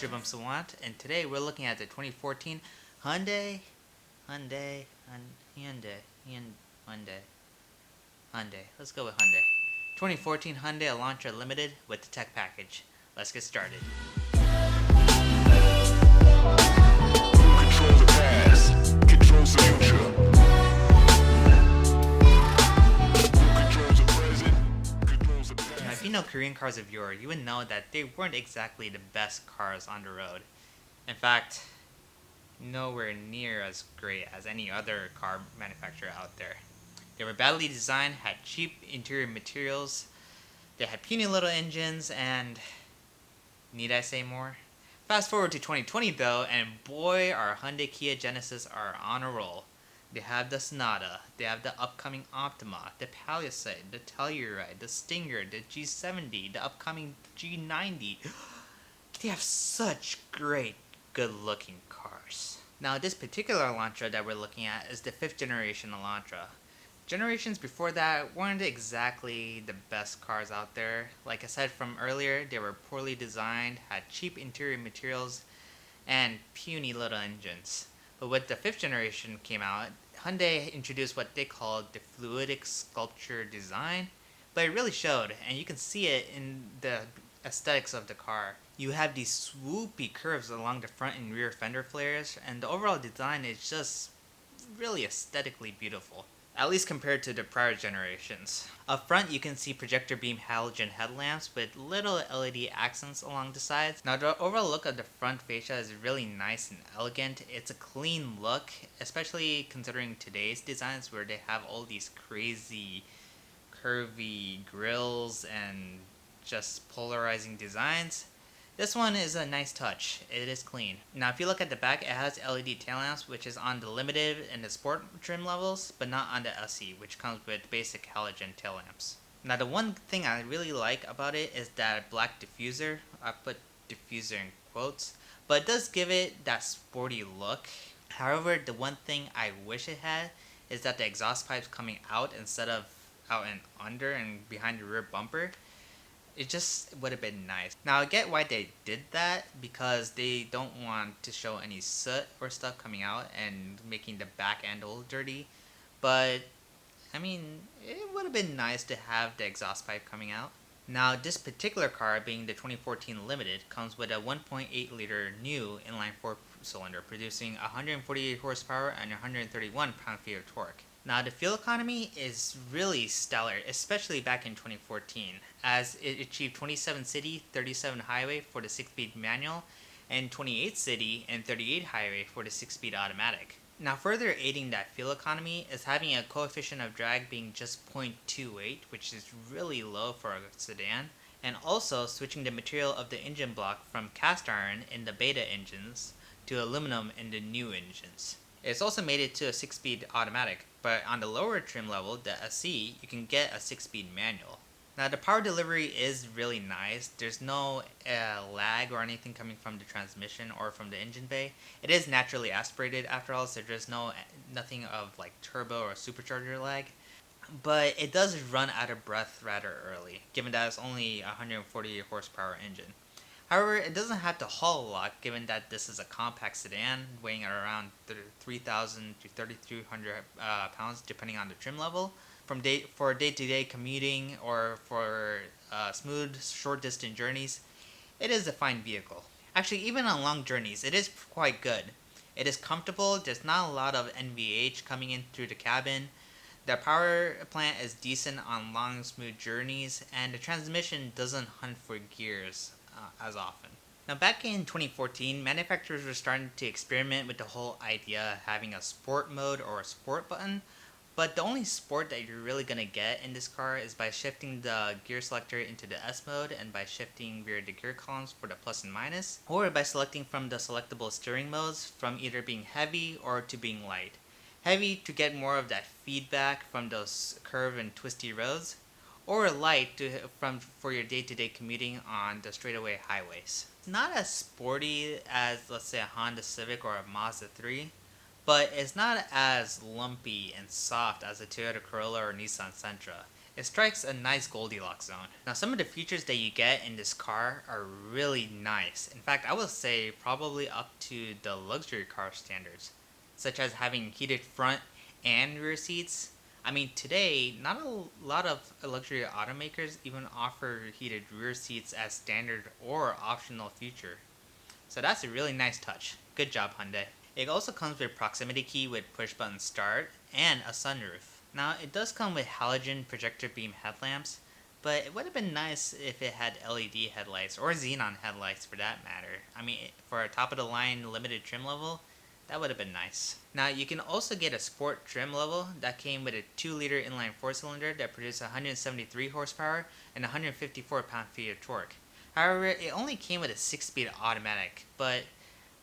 Shubham Sawant, and today we're looking at the 2014 Hyundai, Hyundai, Hyundai, Hyundai, Hyundai. Let's go with Hyundai. 2014 Hyundai Elantra Limited with the tech package. Let's get started. Who controls the past? Controls the future. Who controls the present? Controls the past. Now, if you know Korean cars of yore, you would know that they weren't exactly the best cars on the road. In fact, nowhere near as great as any other car manufacturer out there. They were badly designed, had cheap interior materials, they had puny little engines, and need I say more? Fast forward to 2020 though, and boy, our Hyundai Kia Genesis are on a roll. They have the Sonata, they have the upcoming Optima, the Palisade, the Telluride, the Stinger, the G70, the upcoming G90. They have such great, good-looking cars. Now, this particular Elantra that we're looking at is the 5th generation Elantra. Generations before that weren't exactly the best cars out there. Like I said from earlier, they were poorly designed, had cheap interior materials, and puny little engines. But when the 5th generation came out, Hyundai introduced what they called the fluidic sculpture design, but it really showed, and you can see it in the aesthetics of the car. You have these swoopy curves along the front and rear fender flares, and the overall design is just really aesthetically beautiful, at least compared to the prior generations. Up front, you can see projector beam halogen headlamps with little LED accents along the sides. Now, the overall look of the front fascia is really nice and elegant. It's a clean look, especially considering today's designs where they have all these crazy curvy grills and just polarizing designs. This one is a nice touch. It is clean. Now, if you look at the back, it has LED tail lamps, which is on the limited and the sport trim levels, but not on the SE, which comes with basic halogen tail lamps. Now, the one thing I really like about it is that black diffuser. I put diffuser in quotes, but it does give it that sporty look. However, the one thing I wish it had is that the exhaust pipes coming out instead of out and under and behind the rear bumper. It just would have been nice. Now, I get why they did that, because they don't want to show any soot or stuff coming out and making the back end all dirty. But, I mean, it would have been nice to have the exhaust pipe coming out. Now, this particular car, being the 2014 Limited, comes with a 1.8 liter new inline 4-cylinder, producing 148 horsepower and 131 pound-feet of torque. Now, the fuel economy is really stellar, especially back in 2014, as it achieved 27 city, 37 highway for the 6-speed manual, and 28 city and 38 highway for the 6-speed automatic. Now, further aiding that fuel economy is having a coefficient of drag being just 0.28, which is really low for a sedan, and also switching the material of the engine block from cast iron in the beta engines to aluminum in the new engines. It's also made it to a 6-speed automatic, but on the lower trim level, the SE, you can get a 6-speed manual. Now, the power delivery is really nice. There's no lag or anything coming from the transmission or from the engine bay. It is naturally aspirated after all, so there's nothing of like turbo or supercharger lag. But it does run out of breath rather early, given that it's only a 148 horsepower engine. However, it doesn't have to haul a lot, given that this is a compact sedan weighing at around 3,000 to 3,200 pounds, depending on the trim level. For day-to-day commuting or for smooth, short-distance journeys, it is a fine vehicle. Actually, even on long journeys, it is quite good. It is comfortable. There's not a lot of NVH coming in through the cabin. The power plant is decent on long, smooth journeys, and the transmission doesn't hunt for gears as often. Now, back in 2014, manufacturers were starting to experiment with the whole idea of having a sport mode or a sport button, but the only sport that you're really going to get in this car is by shifting the gear selector into the S mode and by shifting via the gear columns for the plus and minus, or by selecting from the selectable steering modes from either being heavy or to being light. Heavy to get more of that feedback from those curved and twisty roads, or light for your day-to-day commuting on the straightaway highways. It's not as sporty as, let's say, a Honda Civic or a Mazda 3, but it's not as lumpy and soft as a Toyota Corolla or Nissan Sentra. It strikes a nice Goldilocks zone. Now some of the features that you get in this car are really nice. In fact, I would say probably up to the luxury car standards, such as having heated front and rear seats. I mean, today, not a lot of luxury automakers even offer heated rear seats as standard or optional feature. So that's a really nice touch. Good job, Hyundai. It also comes with proximity key with push button start and a sunroof. Now it does come with halogen projector beam headlamps, but it would have been nice if it had LED headlights or xenon headlights for that matter. I mean, for a top of the line limited trim level, that would have been nice. Now you can also get a sport trim level that came with a 2-liter inline 4-cylinder that produced 173 horsepower and 154 pound-feet of torque. However, it only came with a 6-speed automatic, but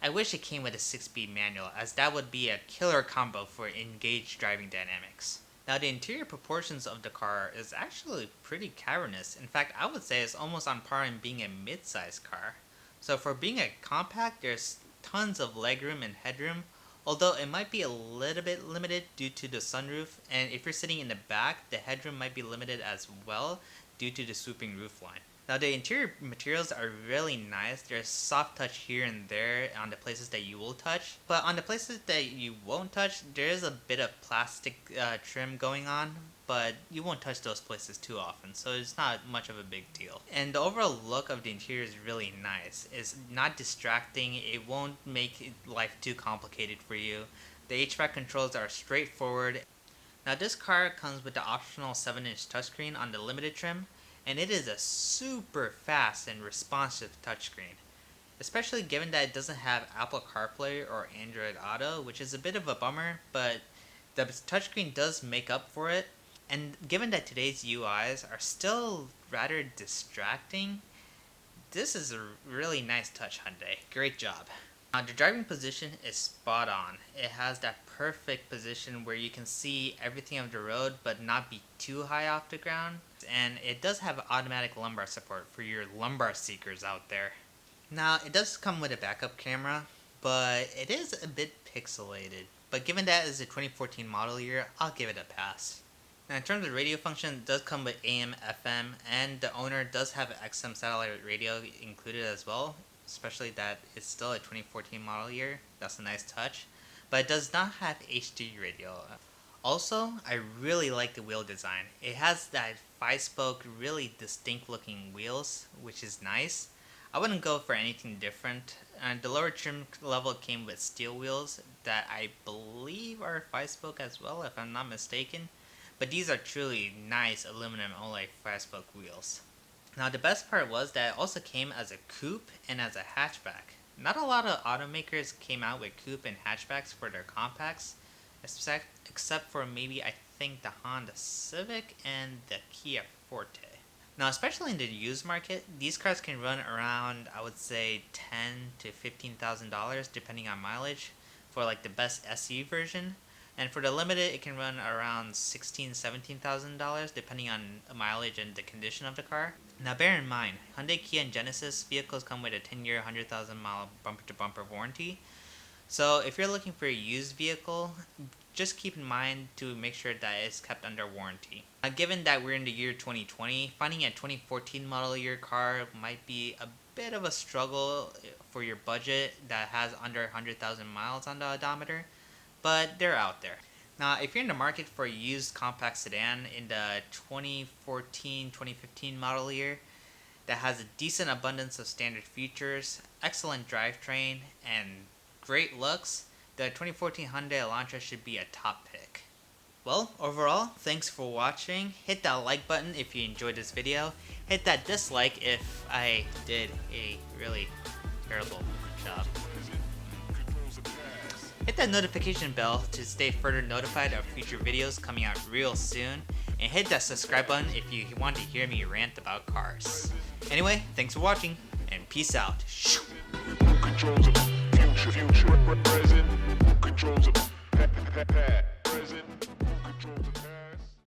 I wish it came with a 6-speed manual, as that would be a killer combo for engaged driving dynamics. Now the interior proportions of the car is actually pretty cavernous. In fact, I would say it's almost on par in being a mid-size car. So for being a compact, there's tons of legroom and headroom, although it might be a little bit limited due to the sunroof, and if you're sitting in the back, the headroom might be limited as well due to the swooping roofline. Now the interior materials are really nice. There's soft touch here and there on the places that you will touch, but on the places that you won't touch, there is a bit of plastic trim going on, but you won't touch those places too often, so it's not much of a big deal. And the overall look of the interior is really nice. It's not distracting, it won't make life too complicated for you. The HVAC controls are straightforward. Now this car comes with the optional 7-inch touchscreen on the limited trim, and it is a super fast and responsive touchscreen, especially given that it doesn't have Apple CarPlay or Android Auto, which is a bit of a bummer, but the touchscreen does make up for it. And given that today's UIs are still rather distracting, this is a really nice touch, Hyundai. Great job. Now the driving position is spot on. It has that perfect position where you can see everything of the road but not be too high off the ground. And it does have automatic lumbar support for your lumbar seekers out there. Now it does come with a backup camera, but it is a bit pixelated. But given that it's a 2014 model year, I'll give it a pass. Now in terms of radio function, it does come with AM, FM, and the owner does have an XM satellite radio included as well, especially that it's still a 2014 model year. That's a nice touch. But it does not have HD radio. Also, I really like the wheel design. It has that 5-spoke, really distinct looking wheels, which is nice. I wouldn't go for anything different. And the lower trim level came with steel wheels that I believe are 5-spoke as well, if I'm not mistaken. But these are truly nice aluminum alloy 5-spoke wheels. Now the best part was that it also came as a coupe and as a hatchback. Not a lot of automakers came out with coupe and hatchbacks for their compacts, except for maybe I think the Honda Civic and the Kia Forte. Now especially in the used market, these cars can run around, I would say, $10,000 to $15,000 depending on mileage for like the best SE version. And for the limited, it can run around $16,000 to $17,000 depending on mileage and the condition of the car. Now bear in mind, Hyundai, Kia, and Genesis vehicles come with a 10-year, 100,000 mile bumper-to-bumper warranty. So if you're looking for a used vehicle, just keep in mind to make sure that it's kept under warranty. Now given that we're in the year 2020, finding a 2014 model year car might be a bit of a struggle for your budget that has under 100,000 miles on the odometer, but they're out there. Now, if you're in the market for a used compact sedan in the 2014-2015 model year that has a decent abundance of standard features, excellent drivetrain, and great looks, the 2014 Hyundai Elantra should be a top pick. Well, overall, thanks for watching. Hit that like button if you enjoyed this video. Hit that dislike if I did a really terrible job. Hit that notification bell to stay further notified of future videos coming out real soon. And hit that subscribe button if you want to hear me rant about cars. Anyway, thanks for watching, and peace out. Who controls the future, present? Who controls the present? Who controls the